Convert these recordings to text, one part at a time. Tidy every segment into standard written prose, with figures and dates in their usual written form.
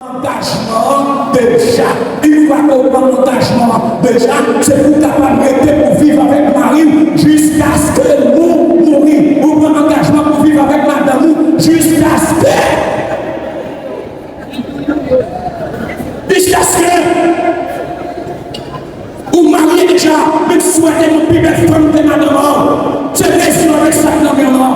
Engagement déjà, il va comprendre l'engagement déjà, c'est pour capable pour vivre avec Marie jusqu'à ce que nous mourions. Vous prenez engagement pour vivre avec madame jusqu'à ce que. Jusqu'à ce que. Vous mariez déjà, mais souhaitez mon plus belle femme de madame. C'est raison avec ça normalement.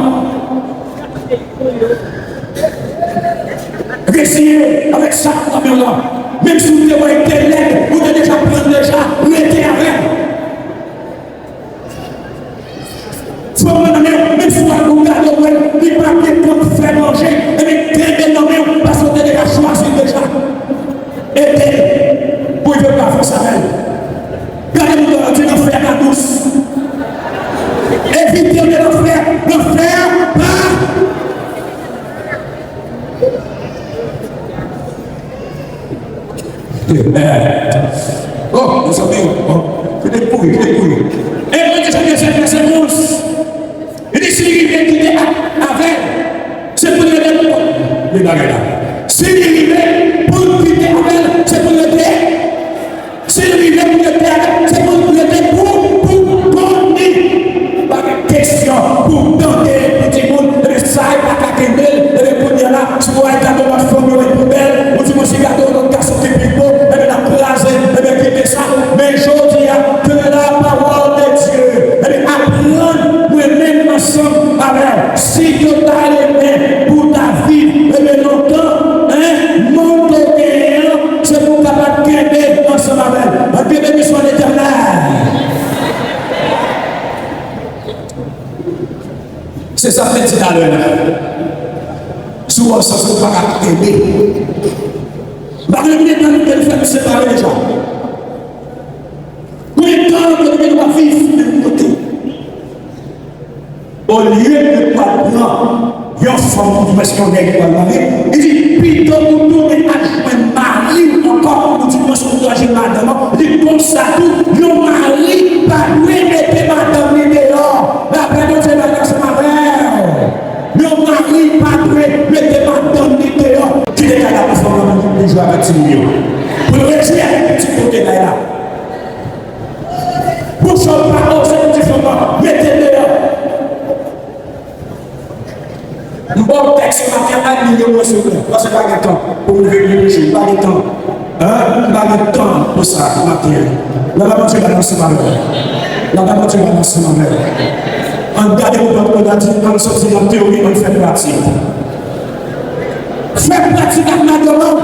Réessayez avec ça normalement. Même si vous avez été laid, vous avez déjà pris déjà, vous étiez avec. Même si vous avez regardé, les papiers pour vous faire manger, et bien, très bien nommé, parce que vous avez déjà choisi déjà. Et vous ne pouvez pas faire ça même. Regardez-vous dans l'enfer à tous. Évitez de l'enfer pas. Oh, nous sommes je l'ai pourri. Et moi, je sais que c'est verset 11. Il dit, s'il vient quitter avec, c'est pour le dire. Les bagages là. S'il vient pour quitter avec, c'est pour le dire. S'il vient pour le dire, c'est pour le dire pour donner. Pas de question, pour donner, petit monde, le sac, pas qu'à qu'aimer, le premier là, si vous avez un cadeau de famille, une poubelle, ou si vous avez un cadeau de casse de pipeau, mais je dis que la parole de Dieu, elle apprend nous-mêmes ensemble avec si tu as aimé pour ta vie, et bien longtemps, mon Dieu, c'est pour capable de gagner ensemble avec. Dieu béni soit l'Éternel. C'est ça que je dis à l'heure. Souvent, ça ne peut pas aimer. Par le milieu de nous faire nous séparer déjà. Pour les temps que nous devons vivre de l'autre côté. Au lieu de prendre une femme parce qu'on est pour marier, il dit plutôt pour tourner à un mari encore pour dire que nous doit madame. Il dit comme ça tout, le mari pas lui mettre madame dehors. Après nous c'est la grâce mère. Le mari pas lui mettre madame dehors. Qui est capable de faire le jouer avec ce million. Pour le retirer un petit côté là. Pour ce pas c'est différent. Mettez dehors. Bon texte matin, 1 million de secondes. Parce que pas de temps pour nous réfléchir, pas de temps. Pas de temps pour ça, matin. La voiture va lancer ma mère. La voiture va lancer ma mère. On garde votre pratique, on sortit en théorie, on fait pratique. Faire pratique avec ma demande.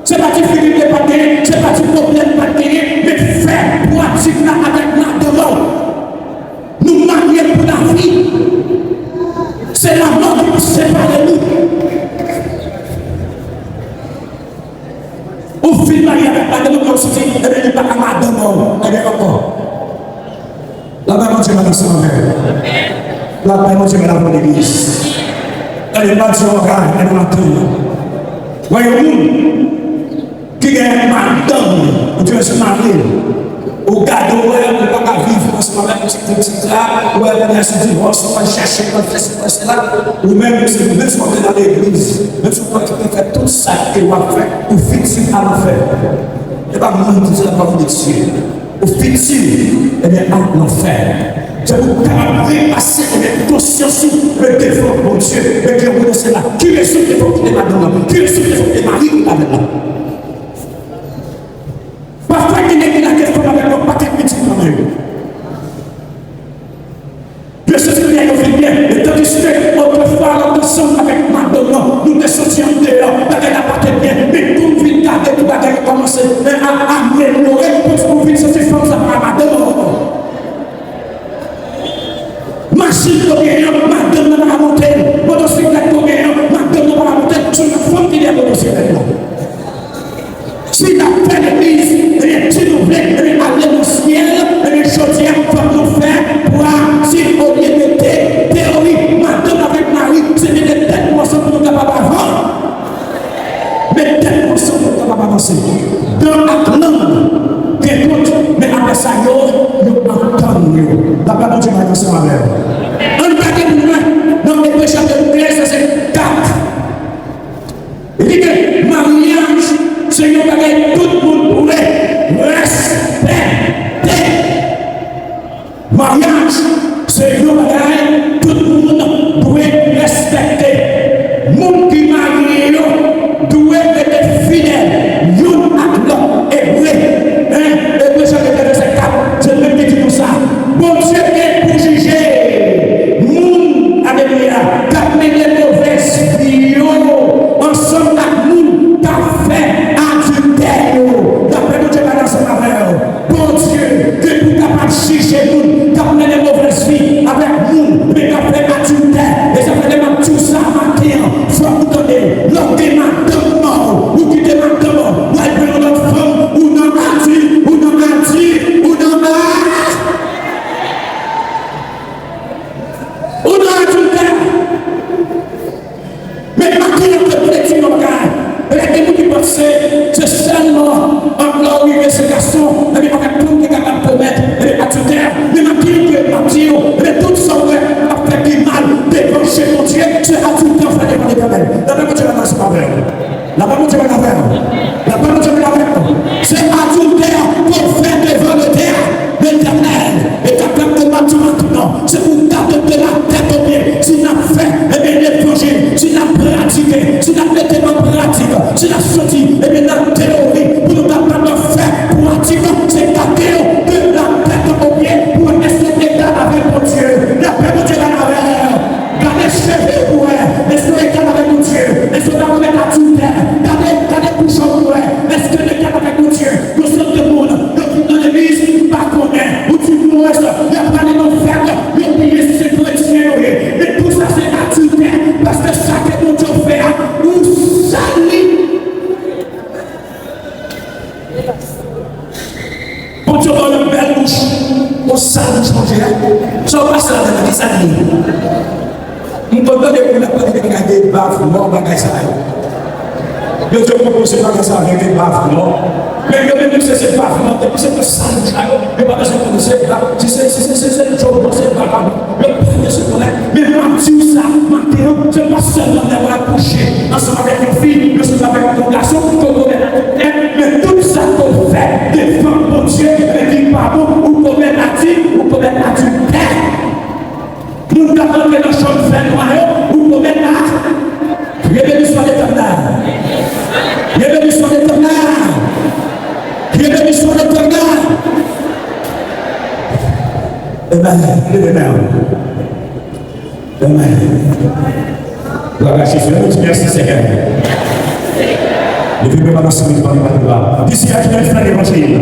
C'est pas du Philippe de Patéry, c'est pas du problème de Patéry, mais faire pratique avec ma demande. Nous marier pour la vie. C'est la mort qui nous sépare de nous. Au fil marié avec la demande, comme si il n'y a pas à ma demande. Elle est encore. La maman Dieu va dans son mère. La maman Dieu va dans l'église. Elle est pas du organe, elle est maintenant. Voyez-vous, qui est madame, Dieu se marie. Au gado, elle ne peut pas vivre en ce moment, c'est là, où elle vient se divorcer, on va chercher, on va faire cela, ou même si vous êtes dans l'église, même si vous pouvez faire tout ça qu'il va faire, ou fictif à l'enfer. Il n'y a pas de monde qui dit la parole de Dieu. Ou fictif, eh bien, à l'enfer. C'est pour capable passer avec conscience le défaut de Dieu, mais qui est cela. Qui est ce défaut qui est maintenant? Qui est ce défaut qui est marié ou pas maintenant? Parfois, il y a une question avec le paquet petit quand même. Dieu sait ce qu'il y a bien. Et tandis que autrefois, nous sommes avec Madonna, nous te sortions dehors, avec la paquet bien, mais pour nous garder tout le monde commencer à améliorer, pour nous vivre ces femmes à Madonna. Machine de guerre, Madonna va monter, motocyclette de guerre, Madonna va monter, sur la femme qui est motocyclette. Si la paix de l'église, si nous voulons aller dans le ciel, les choses comme nous faire, pour si au lieu de théorie, madame avec Marie, c'est des têtes ensemble pour nous capables avant. Mais têtes ensemble pour nous capables avancer. Dans Atlante, des autres, mais après ça, nous entendons. La parole de Dieu va danser ma mère. On regarde nous dans les chapitre 13, c'est 4. Il dit que Marie Mariage, c'est une bagaille, tout le monde doit respecter. Monde qui marie doit être fidèle. Yon ak l'autre est vrai. Et puis, j'avais fait cette cap, je vais dire tout ça. Bon Dieu est pour juger. Monde, alléluia, qui met les mauvaises vies ensemble avec nous, qui a fait adultère. D'après nous, Dieu va dans son affaire. Bon Dieu, que nous capable de juger nous, qui a mené les mauvaises vies avec nous, mais qui a fait adultère. Et ça fait même tout ça matin. Faut vous donner l'homme des matins morts, ou qui des matins morts, ou elle peut notre femme, ou non adulte, ou non adulte, ou non adulte. Ou non adultère. Mais maintenant, on peut dire que nos gars, il y a des gens qui pensent que c'est seulement en gloire et ce garçon, mais on a tout qui est capable de promettre, et adultère, mais maintenant, mais tout ça, on fait du mal, devant chez mon Dieu, c'est adultère, on fait des l'éternel. La Bible dit la c'est pas vrai. La Bible dit la vrai. La Bible dit la vrai. C'est adultère pour faire devant l'éternel. Et capable de battre maintenant, c'est pour garder de la tête au pied. Si n'a fait, eh bien l'évangile, si n'a pratiqué, si n'a été en pratique, si n'a sorti, eh bien la théorie, pour nous capable de faire pratique, c'est garder de la tête au pied pour rester égal avec mon Dieu. La Bible dit la vrai. Gardez cheveux pour elle, est-ce que l'égal avec mon Dieu? Est-ce que vous êtes adultère? Gardez bouchons pour elle, est-ce que l'égal avec mon Dieu? Nous sommes de monde, nous dans l'église, pas qu'on est, ou tu nous restes, il n'y a pas de nos frères, il y a oublié ce chrétien, mais tout ça c'est adultère, parce que chaque mon Dieu fait, nous salit. Bon Dieu dans une belle bouche, on salue changer, ça passe là dans les salis. Nous devons regarder le baf, non, bagage ça. Je te propose pas que ça arrive le baf, non. Mais je vais dire que c'est baf, non, c'est que ça, je ne vais pas se connaître, si c'est le jour, c'est pas grave. Je ne vais pas se connaître, mais moi, si ça, maintenant, je ne vais pas seulement d'avoir couché ensemble avec une fille, je suis avec mon garçon, mais tout ça qu'on fait, défendre mon Dieu, mais dit pardon, ou commettre la vie, ou commettre la vie. Nous avons fait nos choses faites noires, ou pour mettre là. Révélez l'histoire d'éternel. Révélez l'histoire d'éternel. Révélez l'histoire d'éternel. Amen. Amen. Gloire à Jésus. Merci Seigneur. Ne vivez pas dans ce monde par les gloire. D'ici à qui nous fait l'évangile.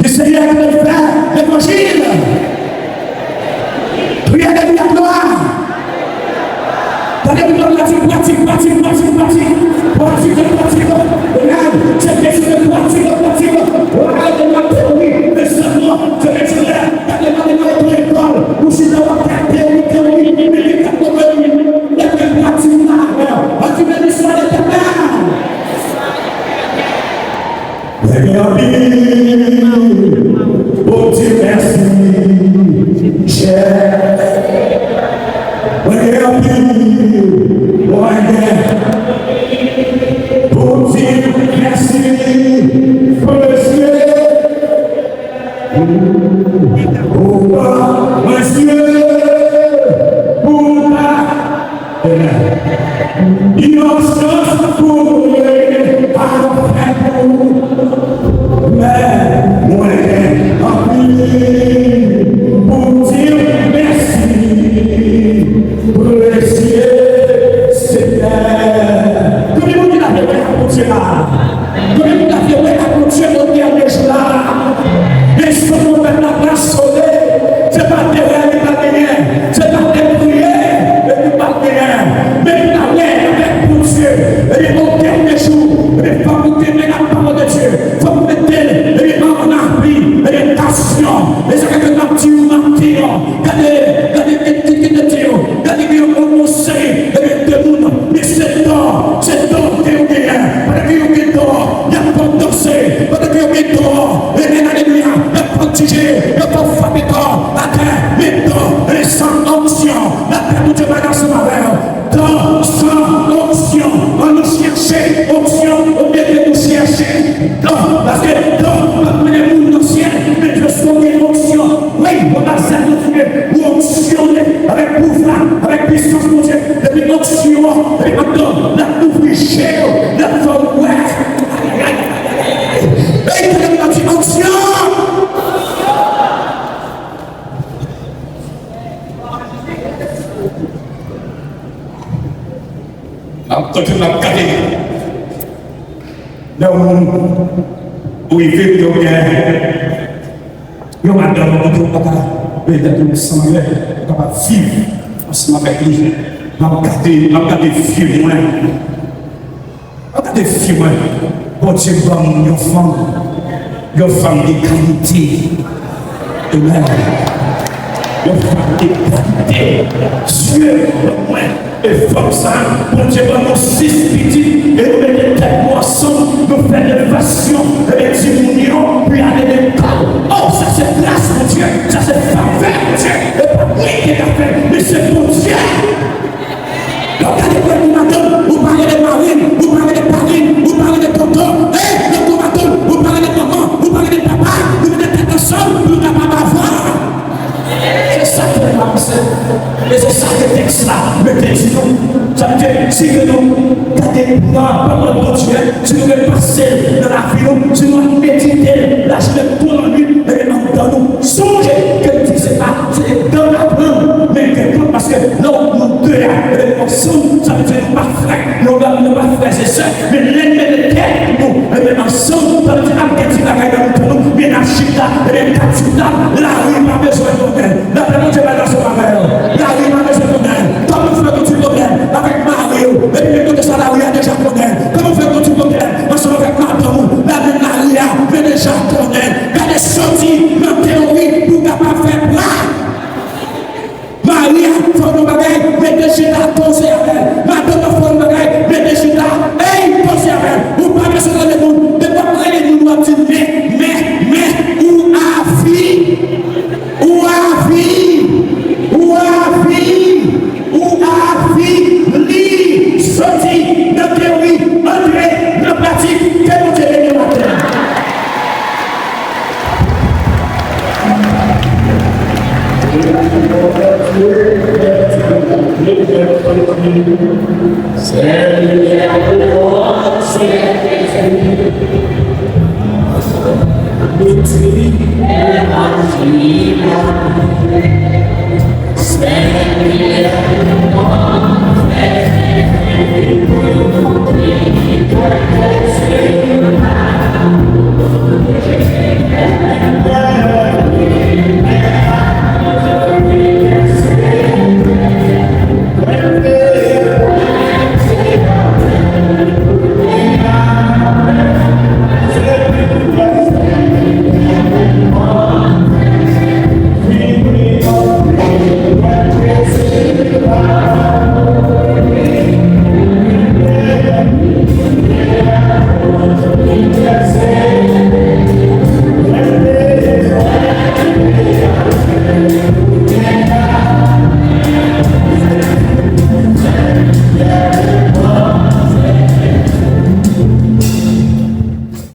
D'ici à qui nous fait l'évangile. Priez de la gloire. Donnez de pratique. Regarde, c'est question de pratique. Regarde de la théorie. Mais seulement, je vais dire, regardez dans l'école, où je dois avoir la théorie, mais les 80 minutes, il y a des pratiques là. Tu veux l'histoire de ta mère. Regardez, bon Dieu, merci. Cher. Bon Dieu, merci pour le ciel. Oh, monsieur, pour ta innocence pour les parfaits pour mais moi, en plus, bon Dieu, merci pour le ciel, Seigneur. Comment vous l'avez fait à Dieu là? Comment vous l'avez fait à Dieu au dernier jour là? Et si vous faites la place soleil, c'est pas derrière les barrières, c'est pas des prières et des barrières. Mais la paix avec mon Dieu, et au dernier jour, il faut vous tenir la parole de Dieu, il faut vous mettre les mains en abri, et les passions, et ce que nous avons dit, regardez les Dieu, regardez on sait, et les démons, mais c'est d'or que vous gagnez, parce que vous gagnez d'or, il n'y a pas de danser, parce que vous gagnez d'or, et les alléluia, il n'y a pas de tiger, il n'y a pas de fabricant, la terre, les dons, les sans onction, la terre de Dieu va dans ce matin, dans sans onction, on nous cherche onction, au lieu de nous chercher, dans, parce que dans, pas de nous dans le ciel, mais je suis avec pouvoir, avec puissance, mon Dieu, depuis l'onction, depuis maintenant, la ouvrier, la forme, ouais. Et il y a une onction. Quand tu m'as gardé, là où il vit, il y a un homme qui est capable de s'enlever, capable de vivre ensemble avec lui. Je vais regarder vieux moi. Regardez vieux moi. Bon Dieu, bon, une femme de qualité. Amen. Une femme de qualité. Dieu, moi. Et femme ça, bon Dieu, nous 6 petits, et nous mettons tête ensemble, nous faisons des passions, et des unions, puis aller des cas. Oh, ça c'est grâce, mon Dieu, ça c'est faveur, mon Dieu, et pas moi qui l'a fait, mais c'est mon Dieu. Regardez-moi, vous m'attendez, vous parlez de marine, vous parlez de parine, vous parlez de tonton, le tomaton, vous parlez de maman, vous parlez de papa, vous mettez tête ensemble, vous n'avez pas avoir. C'est ça que je pense. Et c'est ça que le texte là me dit. Ça veut dire, si nous gardons pendant notre Dieu, si nous voulons passer dans la vie, si nous voulons méditer, lâcher le tour en lui, et dans nous, songez que c'est pas dans la main, mais que parce que nous deux, ensemble, ça veut dire pas frère, nous pas frères et sœurs, mais l'ennemi de terre, nous, ensemble, ça veut dire que la gagne dans nous, bien achita, bien capita, la rue n'a besoin de nous. La paix de la nation la rue n'a besoin de nous. Comment faire que tu connais avec Mario, et puis que ça la rue a déjà connaît. Comment faire que tu connais ensemble avec Madame, la même Maria, mais déjà connaît. Il y a des sorties, même théorie, pour ne pas faire plat. Maria, il faut nous bagailler, mais déjà posé avec elle. Madame, il faut nous bagailler, mais déjà, hey, posé avec elle. Vous parlez sur le monde, de pas prendre les nous dire, mais, où a vie? Où a vie? Où a vie? Où a vie? Lis, sorti, dans théorie, entrer, dans pratique, que nous te le matin.